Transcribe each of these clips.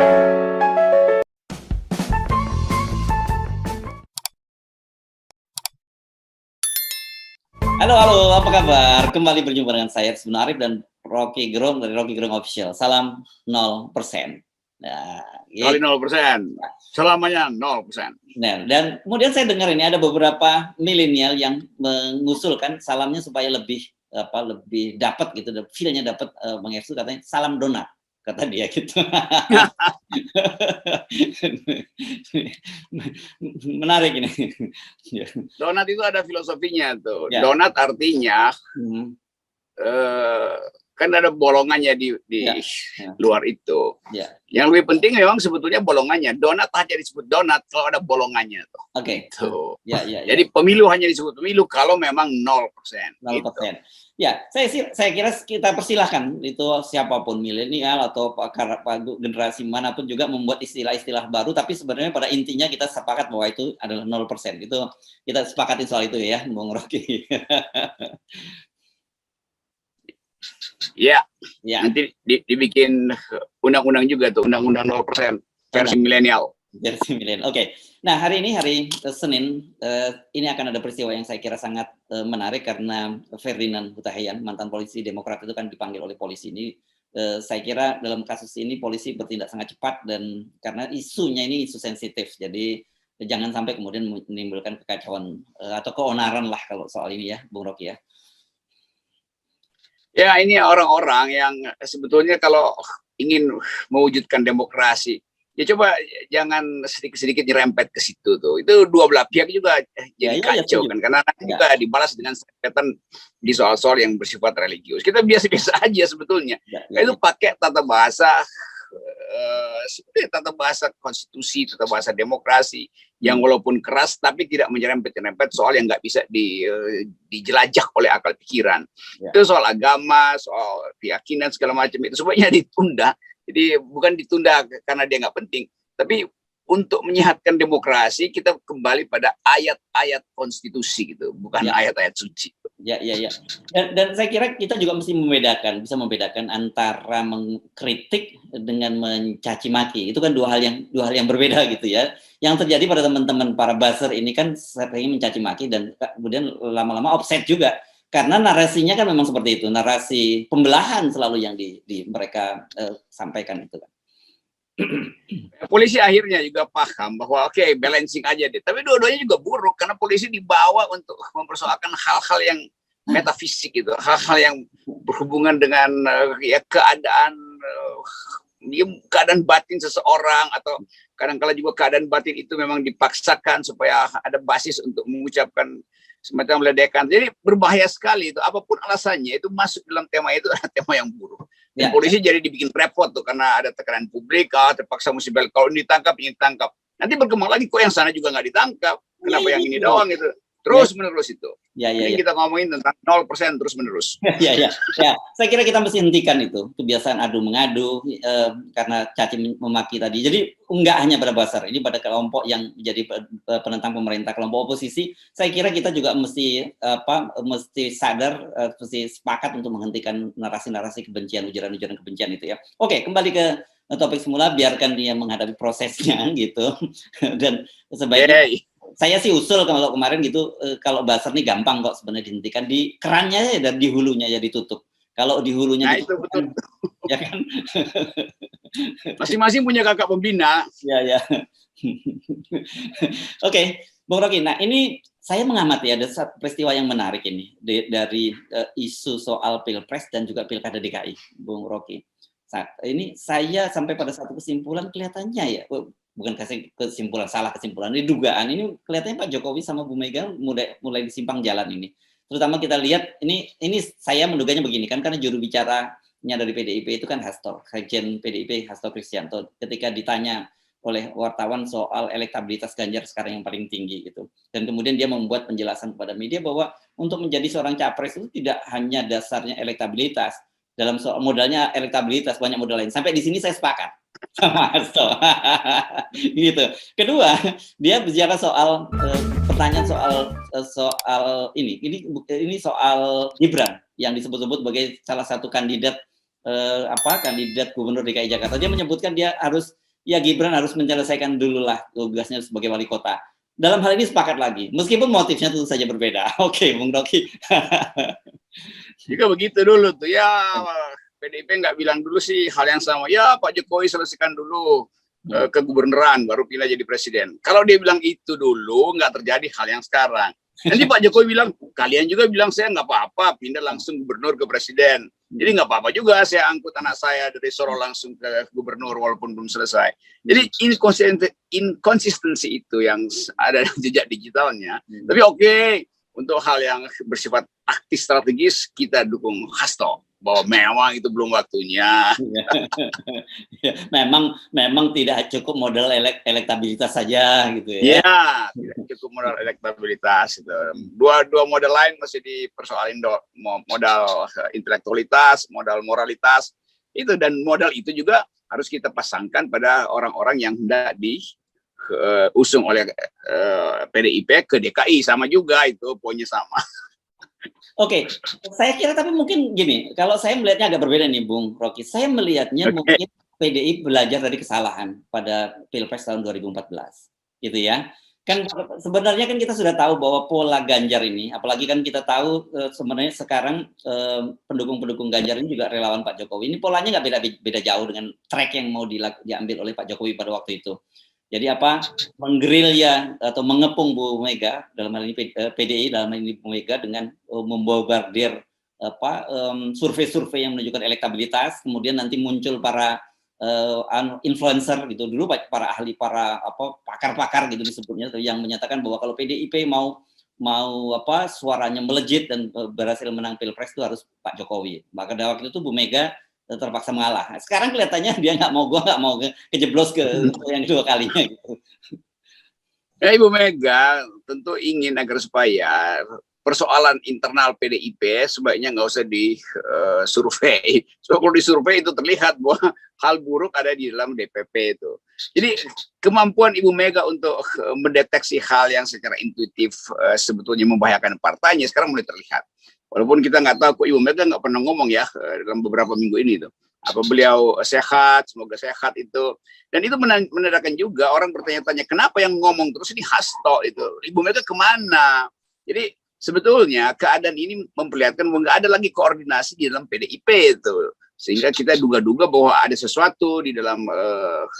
Halo, halo, apa kabar? Kembali berjumpa dengan saya sebenarnya dan Rocky Gerung dari Rocky Gerung Official. Salam 0%. Nah, Kali 0%. Selamanya 0%. nah, dan kemudian saya dengar ini ada beberapa milenial yang mengusulkan salamnya supaya lebih lebih dapat gitu, feel-nya dapat mengekspresi katanya salam donat kata dia gitu. Menarik ini. Donat itu ada filosofinya tuh. Ya. Donat artinya kan ada bolongannya di Ya. luar itu. Ya. Yang lebih penting memang sebetulnya bolongannya. Donat hanya disebut donat kalau ada bolongannya tuh. Oke. Gitu. Ya. Jadi pemilu hanya disebut pemilu kalau memang 0%. 0%. Gitu. Ya, saya kira kita persilahkan itu siapapun milenial atau generasi manapun juga membuat istilah-istilah baru, tapi sebenarnya pada intinya kita sepakat bahwa itu adalah 0%. Itu kita sepakatin soal itu ya, Bung Rocky. Ya. Nanti dibikin undang-undang juga tuh, undang-undang 0% versi milenial. Versi milenial. Oke. Nah, hari ini hari Senin, ini akan ada peristiwa yang saya kira sangat menarik karena Ferdinand Huta Heian, mantan polisi Demokrat itu kan dipanggil oleh polisi ini. Saya kira dalam kasus ini polisi bertindak sangat cepat dan karena isunya ini isu sensitif, jadi jangan sampai kemudian menimbulkan kekacauan atau keonaran lah kalau soal ini ya, Bung Rocky ya. Ya, ini orang-orang yang sebetulnya kalau ingin mewujudkan demokrasi, ya coba jangan sedikit-sedikit nyerempet ke situ tuh. Itu dua belah pihak juga jadi kacau kan, karena nanti juga dibalas dengan serpetan di soal-soal yang bersifat religius. Kita biasa-biasa aja sebetulnya. Itu pakai tata bahasa seperti tata bahasa konstitusi, tata bahasa demokrasi yang walaupun keras tapi tidak menyerempet-nyerempet soal yang nggak bisa dijelajah oleh akal pikiran. Itu soal agama, soal keyakinan segala macam itu semuanya ditunda. Jadi bukan ditunda karena dia nggak penting, tapi untuk menyehatkan demokrasi kita kembali pada ayat-ayat konstitusi gitu, bukan ayat-ayat suci. Ya. Dan saya kira kita juga mesti bisa membedakan antara mengkritik dengan mencaci maki. Itu kan dua hal yang berbeda gitu ya. Yang terjadi pada teman-teman para buzzer ini kan sering mencaci maki dan kemudian lama-lama offset juga. Karena narasinya kan memang seperti itu, narasi pembelahan selalu yang mereka sampaikan itu kan. Polisi akhirnya juga paham bahwa oke, balancing aja deh. Tapi dua-duanya juga buruk karena polisi dibawa untuk mempersoalkan hal-hal yang metafisik gitu, hal-hal yang berhubungan dengan keadaan batin seseorang, atau kadang-kala juga keadaan batin itu memang dipaksakan supaya ada basis untuk mengucapkan semacam ledekan. Jadi berbahaya sekali itu, apapun alasannya itu masuk dalam tema itu adalah tema yang buruk. Dan polisi jadi dibikin repot tuh karena ada tekanan publik, terpaksa mesti balik. Kalau ini ditangkap, nanti berkembang lagi kok yang sana juga nggak ditangkap. Kenapa yang ini doang itu? Terus menerus itu. Ini kita ngomongin tentang 0% terus menerus. Ya. Saya kira kita mesti hentikan itu kebiasaan adu mengadu karena caci memaki tadi. Jadi enggak hanya pada buzzer, ini pada kelompok yang menjadi penentang pemerintah, kelompok oposisi. Saya kira kita juga mesti sadar, mesti sepakat untuk menghentikan narasi-narasi kebencian, ujaran-ujaran kebencian itu ya. Oke, kembali ke topik semula, biarkan dia menghadapi prosesnya gitu. Dan sebaiknya saya sih usul kalau kemarin gitu, kalau buzzer nih gampang kok sebenarnya dihentikan, di kerannya dan di hulunya ya ditutup. Kalau di hulunya itu betul. Ya kan. Masing-masing punya kakak pembina. Ya. Oke, Bung Rocky. Nah, ini saya mengamati ada satu peristiwa yang menarik ini dari isu soal Pilpres dan juga Pilkada DKI, Bung Rocky. Ini saya sampai pada satu kesimpulan kelihatannya ya, bukan salah kesimpulan, ini dugaan ini kelihatannya Pak Jokowi sama Bu Mega mulai disimpang jalan ini. Terutama kita lihat ini saya menduganya begini kan, karena juru bicaranya dari PDIP itu kan Sekjen PDIP Hasto Kristianto, ketika ditanya oleh wartawan soal elektabilitas Ganjar sekarang yang paling tinggi gitu. Dan kemudian dia membuat penjelasan kepada media bahwa untuk menjadi seorang capres itu tidak hanya dasarnya elektabilitas, dalam soal modalnya elektabilitas, banyak modal lain. Sampai di sini saya sepakat sama Hasto. Gitu. Kedua, dia bicara soal pertanyaan soal ini soal Gibran yang disebut-sebut sebagai salah satu kandidat kandidat gubernur DKI Jakarta. Dia menyebutkan dia harus ya Gibran harus menyelesaikan dulu lah tugasnya sebagai wali kota. Dalam hal ini sepakat lagi, meskipun motifnya tentu saja berbeda. Oke, Bung Rocky. Juga begitu dulu tuh ya, PDIP nggak bilang dulu sih hal yang sama. Ya Pak Jokowi selesaikan dulu keguberneran, baru pilih jadi presiden. Kalau dia bilang itu dulu, nggak terjadi hal yang sekarang. Nanti Pak Jokowi bilang, kalian juga bilang saya nggak apa-apa, pindah langsung gubernur ke presiden. Jadi nggak apa-apa juga saya angkut anak saya dari Solo langsung ke gubernur walaupun belum selesai. Jadi inkonsistensi itu yang ada di jejak digitalnya. Tapi oke, untuk hal yang bersifat taktis strategis kita dukung Hasto. Bahwa memang itu belum waktunya. memang tidak cukup modal elektabilitas saja gitu ya. Iya, tidak cukup modal elektabilitas itu. Dua modal lain masih dipersoalin modal intelektualitas, modal moralitas itu, dan modal itu juga harus kita pasangkan pada orang-orang yang hendak diusung oleh PDIP ke DKI, sama juga itu poinnya sama. Oke, saya kira tapi mungkin gini, kalau saya melihatnya agak berbeda nih Bung Rocky. Saya melihatnya mungkin PDI belajar dari kesalahan pada Pilpres tahun 2014, gitu ya. Kan sebenarnya kan kita sudah tahu bahwa pola Ganjar ini, apalagi kan kita tahu sebenarnya sekarang pendukung-pendukung Ganjar ini juga relawan Pak Jokowi. Ini polanya nggak beda jauh dengan track yang mau diambil oleh Pak Jokowi pada waktu itu. Jadi menggerilya atau mengepung Bu Mega dalam hal ini PDI dalam hal ini Bu Mega dengan membombardir survei-survei yang menunjukkan elektabilitas, kemudian nanti muncul para influencer gitu dulu, para ahli, para pakar-pakar gitu disebutnya, yang menyatakan bahwa kalau PDIP mau suaranya melejit dan berhasil menang Pilpres itu harus Pak Jokowi. Maka pada waktu itu Bu Mega terpaksa mengalah. Sekarang kelihatannya dia nggak mau kejeblos ke yang kedua kalinya gitu. Ya, Ibu Mega tentu ingin agar supaya persoalan internal PDIP sebaiknya nggak usah disurvei. So kalau disurvei itu terlihat bahwa hal buruk ada di dalam DPP itu. Jadi kemampuan Ibu Mega untuk mendeteksi hal yang secara intuitif sebetulnya membahayakan partainya sekarang mulai terlihat. Walaupun kita nggak tahu, kok Ibu Mega nggak pernah ngomong ya dalam beberapa minggu ini tuh. Apa beliau sehat, semoga sehat itu. Dan itu menandakan juga orang bertanya-tanya, kenapa yang ngomong terus ini Hasto itu. Ibu Mega kemana? Jadi sebetulnya keadaan ini memperlihatkan bahwa nggak ada lagi koordinasi di dalam PDIP itu. Sehingga kita duga-duga bahwa ada sesuatu di dalam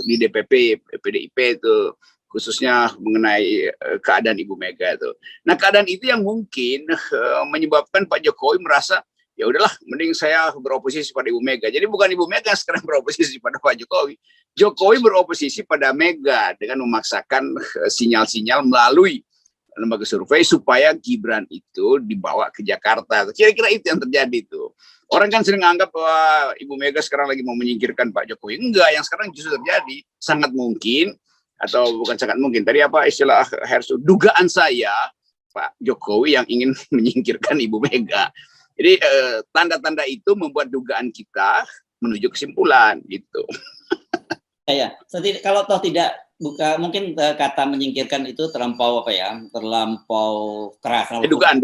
di DPP PDIP itu, khususnya mengenai keadaan Ibu Mega itu. Nah, keadaan itu yang mungkin menyebabkan Pak Jokowi merasa ya udahlah, mending saya beroposisi pada Ibu Mega. Jadi bukan Ibu Mega yang sekarang beroposisi pada Pak Jokowi. Jokowi beroposisi pada Mega dengan memaksakan sinyal-sinyal melalui lembaga survei supaya Gibran itu dibawa ke Jakarta. Kira-kira itu yang terjadi itu. Orang kan sering anggap bahwa Ibu Mega sekarang lagi mau menyingkirkan Pak Jokowi. Enggak, yang sekarang justru terjadi. Sangat mungkin, atau bukan sangat mungkin, tadi apa istilah Hersu, dugaan saya Pak Jokowi yang ingin menyingkirkan Ibu Mega. Jadi tanda-tanda itu membuat dugaan kita menuju kesimpulan gitu. Ya, kalau toh tidak mungkin kata menyingkirkan itu terlampau terlampau keras. Dugaan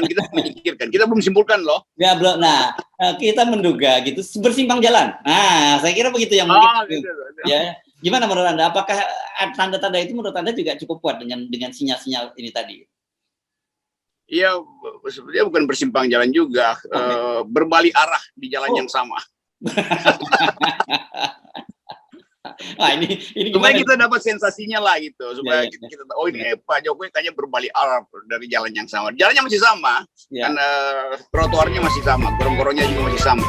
kita menyingkirkan. Kita belum simpulkan loh. Ya belum. Nah, kita menduga gitu bersimpang jalan. Nah, saya kira begitu yang mungkin. Gitu. Ya. Gimana menurut Anda? Apakah tanda-tanda itu menurut Anda juga cukup kuat dengan sinyal-sinyal ini tadi? Iya, sebenarnya bukan bersimpang jalan juga, berbalik arah di jalan yang sama. Nah, ini supaya kita dapat sensasinya lah gitu, supaya kita tahu, oh ini Pak Jokowi kayaknya berbalik arah dari jalan yang sama. Jalannya masih sama, kan trotoarnya masih sama, gorong-gorongnya juga masih sama.